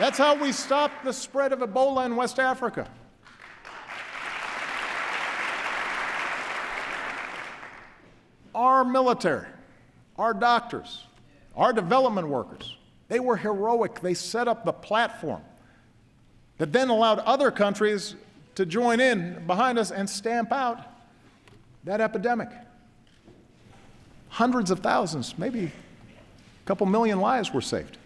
That's how we stopped the spread of Ebola in West Africa. Our military, our doctors, our development workers, they were heroic. They set up the platform that then allowed other countries to join in behind us and stamp out that epidemic. Hundreds of thousands, maybe a couple million lives were saved.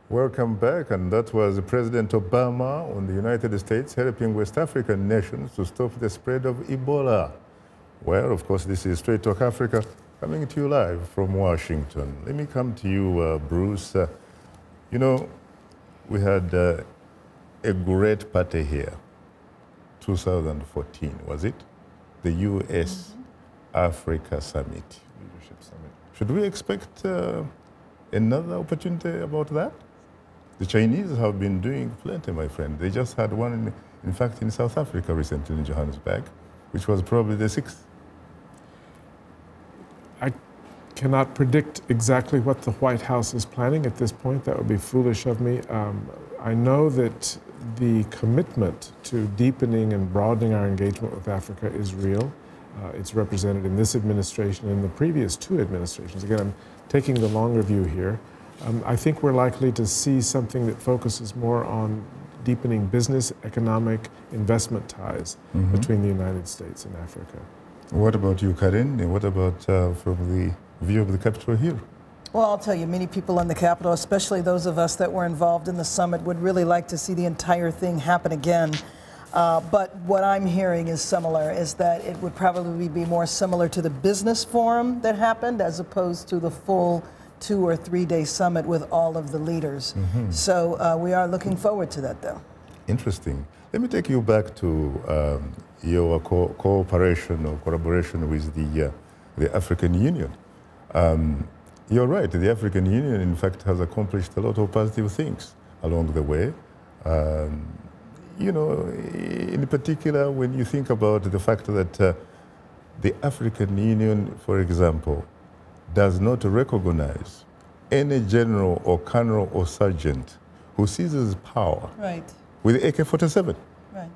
Welcome back, and that was President Obama on the United States helping West African nations to stop the spread of Ebola. Well, of course, this is Straight Talk Africa coming to you live from Washington. Let me come to you, Bruce. You know, we had a great party here, 2014, was it? The U.S.-Africa Summit. Leadership Summit. Should we expect another opportunity about that? The Chinese have been doing plenty, my friend. They just had one, in fact, in South Africa recently in Johannesburg, which was probably the 6th. I cannot predict exactly what the White House is planning at this point. That would be foolish of me. I know that the commitment to deepening and broadening our engagement with Africa is real. It's represented in this administration and in the previous 2 administrations. Again, I'm taking the longer view here. I think we're likely to see something that focuses more on deepening business, economic, investment ties between the United States and Africa. What about you, Karen? And what about from the view of the Capitol Hill? Well, I'll tell you, many people on the Capitol, especially those of us that were involved in the summit, would really like to see the entire thing happen again. But what I'm hearing is similar, is that it would probably be more similar to the business forum that happened as opposed to the full 2- or 3-day summit with all of the leaders. So we are looking forward to that, though. Interesting. Let me take you back to your cooperation or collaboration with the African Union. You're right, the African Union, in fact, has accomplished a lot of positive things along the way. You know, in particular, when you think about the fact that the African Union, for example, does not recognize any general or colonel or sergeant who seizes power with AK-47. Right.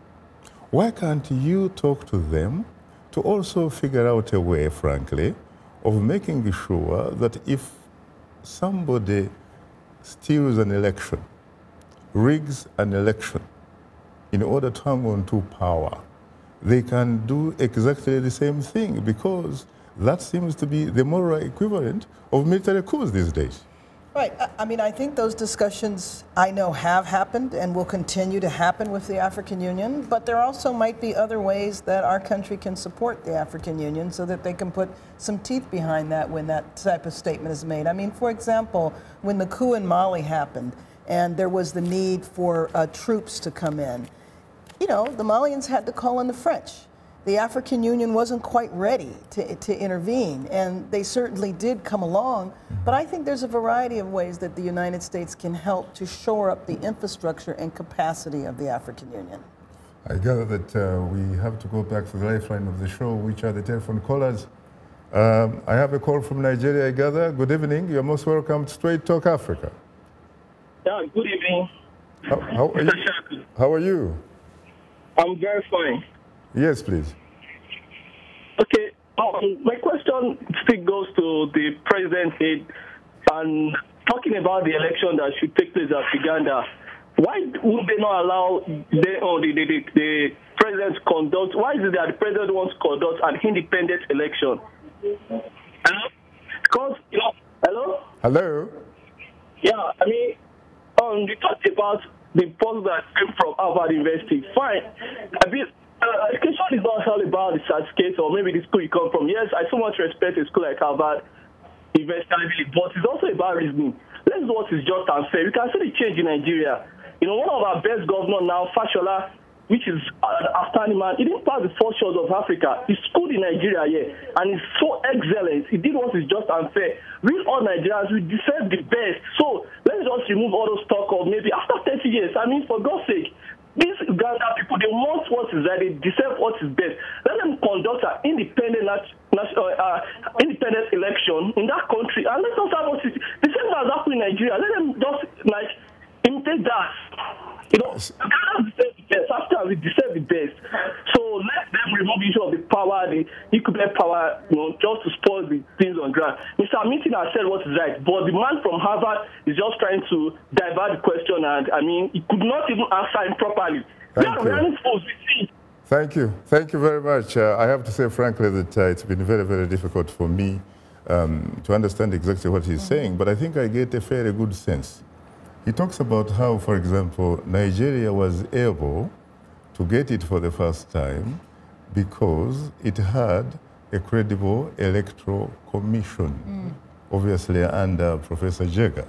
Why can't you talk to them to also figure out a way, frankly, of making sure that if somebody steals an election, rigs an election in order to hang on to power, they can do exactly the same thing, because that seems to be the moral equivalent of military coups these days. Right. I mean, I think those discussions, I know, have happened and will continue to happen with the African Union, but there also might be other ways that our country can support the African Union so that they can put some teeth behind that when that type of statement is made. I mean, for example, when the coup in Mali happened and there was the need for troops to come in, you know, the Malians had to call on the French. The African Union wasn't quite ready to intervene, and they certainly did come along. But I think there's a variety of ways that the United States can help to shore up the infrastructure and capacity of the African Union. I gather that we have to go back to the lifeline of the show, which are the telephone callers. I have a call from Nigeria, I gather. Good evening. You're most welcome to Straight Talk Africa. Yeah, good evening. How are you? How are you? I'm very fine. Yes, please. Okay, my question still goes to the president and talking about the election that should take place at Uganda. Why would they not allow the president to conduct? Why is it that the president wants to conduct an independent election? Because, you know, hello? Hello? Yeah, I mean, you talked about the post that came from Harvard University. Fine. I mean, education is not all about the certificate or maybe the school you come from. Yes, I so much respect a school like Harvard University, but it's also about reasoning. Let's do what is just and fair. You can see the change in Nigeria. You know, one of our best governors now, Fashola, which is an outstanding man, he didn't pass the 4 shores of Africa. He schooled in Nigeria here, and he's so excellent. He did what is just and fair. We all Nigerians, we deserve the best. So let's just remove all those talk of maybe after 30 years. I mean, for God's sake, these Uganda people, they want what is right, they deserve what is best. Let them conduct an independent election in that country, and let us have what is the same as Nigeria. Let them just like imitate that. You know, Ghana deserves the best. After we deserve the best. So let them remove the issue of the power, the equipment power, you know, just to spoil the things on ground. Mr. Meeting has said what is right, but the man from Harvard is just trying to divert the question, and I mean, he could not even answer him properly. Thank you. Thank you. Thank you very much. I have to say, frankly, that it's been very, very difficult for me to understand exactly what he's saying, but I think I get a fairly good sense. He talks about how, for example, Nigeria was able to get it for the first time because it had a credible electoral commission, obviously under Professor Jega.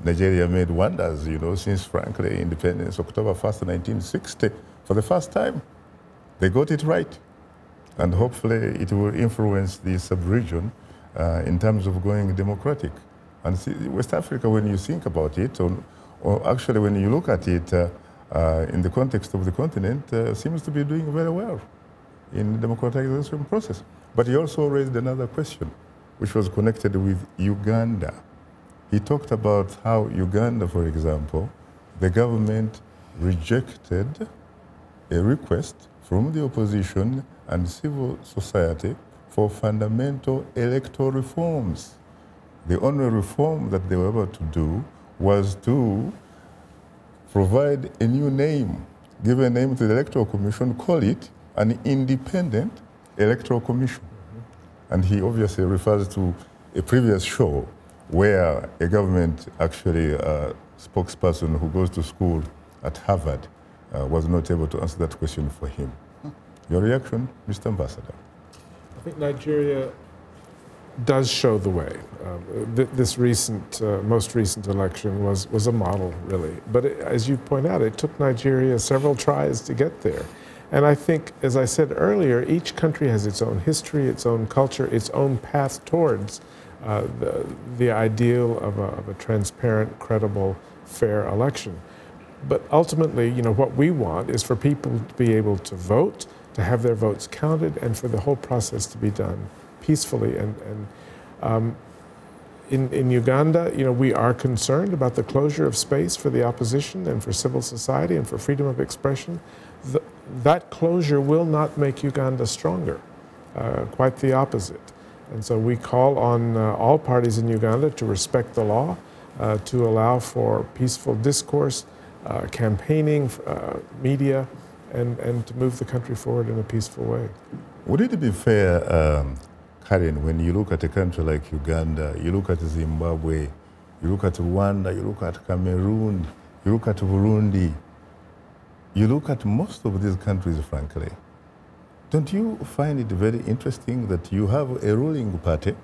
Nigeria made wonders, you know, since, frankly, independence, October 1st, 1960, for the first time. They got it right. And hopefully it will influence the sub-region in terms of going democratic. And see, West Africa, when you think about it, or actually when you look at it in the context of the continent, seems to be doing very well in the democratization process. But he also raised another question, which was connected with Uganda. He talked about how Uganda, for example, the government rejected a request from the opposition and civil society for fundamental electoral reforms. The only reform that they were able to do was to provide a new name, give a name to the Electoral Commission, call it an independent Electoral Commission. And he obviously refers to a previous show where a government actually spokesperson who goes to school at Harvard was not able to answer that question for him. Your reaction, Mr. Ambassador? I think Nigeria does show the way. This most recent election was a model, really. But as you point out, it took Nigeria several tries to get there. And I think, as I said earlier, each country has its own history, its own culture, its own path towards the ideal of a transparent, credible, fair election. But ultimately, you know, what we want is for people to be able to vote, to have their votes counted, and for the whole process to be done peacefully. In Uganda, you know, we are concerned about the closure of space for the opposition and for civil society and for freedom of expression. That closure will not make Uganda stronger, quite the opposite. And so we call on all parties in Uganda to respect the law, to allow for peaceful discourse, campaigning, media, and to move the country forward in a peaceful way. Would it be fair, Karen, when you look at a country like Uganda, you look at Zimbabwe, you look at Rwanda, you look at Cameroon, you look at Burundi, you look at most of these countries, frankly, don't you find it very interesting that you have a ruling party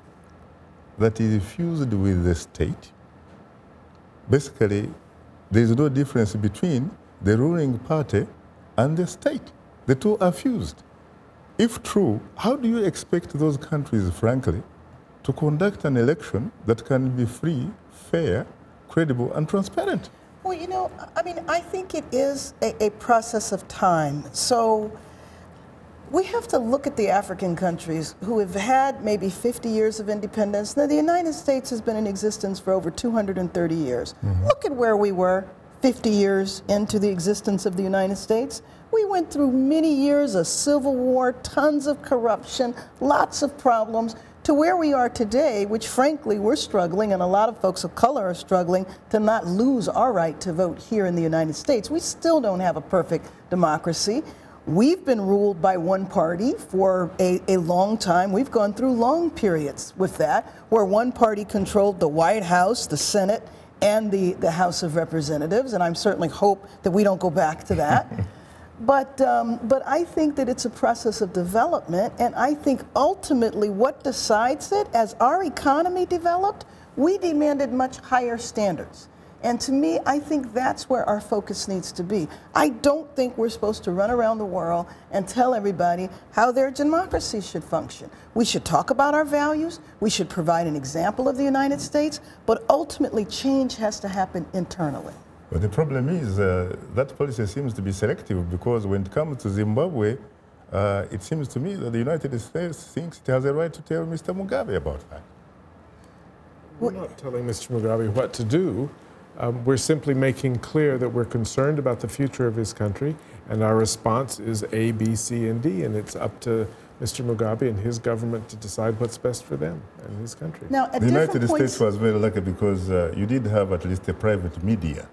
that is fused with the state? Basically, there is no difference between the ruling party and the state. The two are fused. If true, how do you expect those countries, frankly, to conduct an election that can be free, fair, credible, and transparent? Well, you know, I mean, I think it is a process of time. So we have to look at the African countries who have had maybe 50 years of independence. Now, the United States has been in existence for over 230 years. Look at where we were 50 years into the existence of the United States. We went through many years of civil war, tons of corruption, lots of problems, to where we are today, which frankly we're struggling, and a lot of folks of color are struggling to not lose our right to vote here in the United States. We still don't have a perfect democracy. We've been ruled by one party for a long time. We've gone through long periods with that, where one party controlled the White House, the Senate, and the House of Representatives, and I certainly hope that we don't go back to that. But I think that it's a process of development, and I think ultimately what decides it, as our economy developed, we demanded much higher standards. And to me, I think that's where our focus needs to be. I don't think we're supposed to run around the world and tell everybody how their democracy should function. We should talk about our values, we should provide an example of the United States, but ultimately change has to happen internally. But the problem is that policy seems to be selective, because when it comes to Zimbabwe, it seems to me that the United States thinks it has a right to tell Mr. Mugabe about that. We're not telling Mr. Mugabe what to do. We're simply making clear that we're concerned about the future of his country, and our response is A, B, C, and D, and it's up to Mr. Mugabe and his government to decide what's best for them and his country. Now, at The United different points, States was very lucky because you did have at least a private media.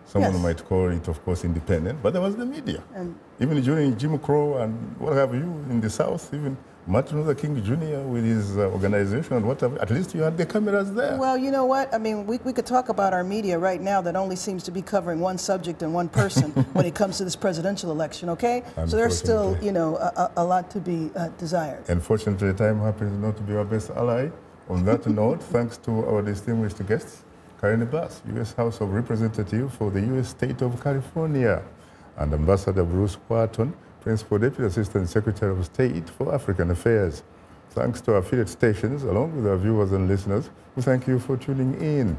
Someone Yes. might call it, of course, independent, but there was the media. And- Even during Jim Crow and what have you in the South, even Martin Luther King Jr. with his organization and whatever, at least you had the cameras there. well, you know what? I mean, we could talk about our media right now that only seems to be covering one subject and one person when it comes to this presidential election, okay? So there's still, Unfortunately. you know, a lot to be desired. Unfortunately, time happens not to be our best ally. On that note, thanks to our distinguished guests, Karen Bass, U.S. House of Representative for the U.S. State of California, and Ambassador Bruce Wharton, Principal Deputy Assistant Secretary of State for African Affairs. Thanks to our affiliate stations, along with our viewers and listeners, we thank you for tuning in.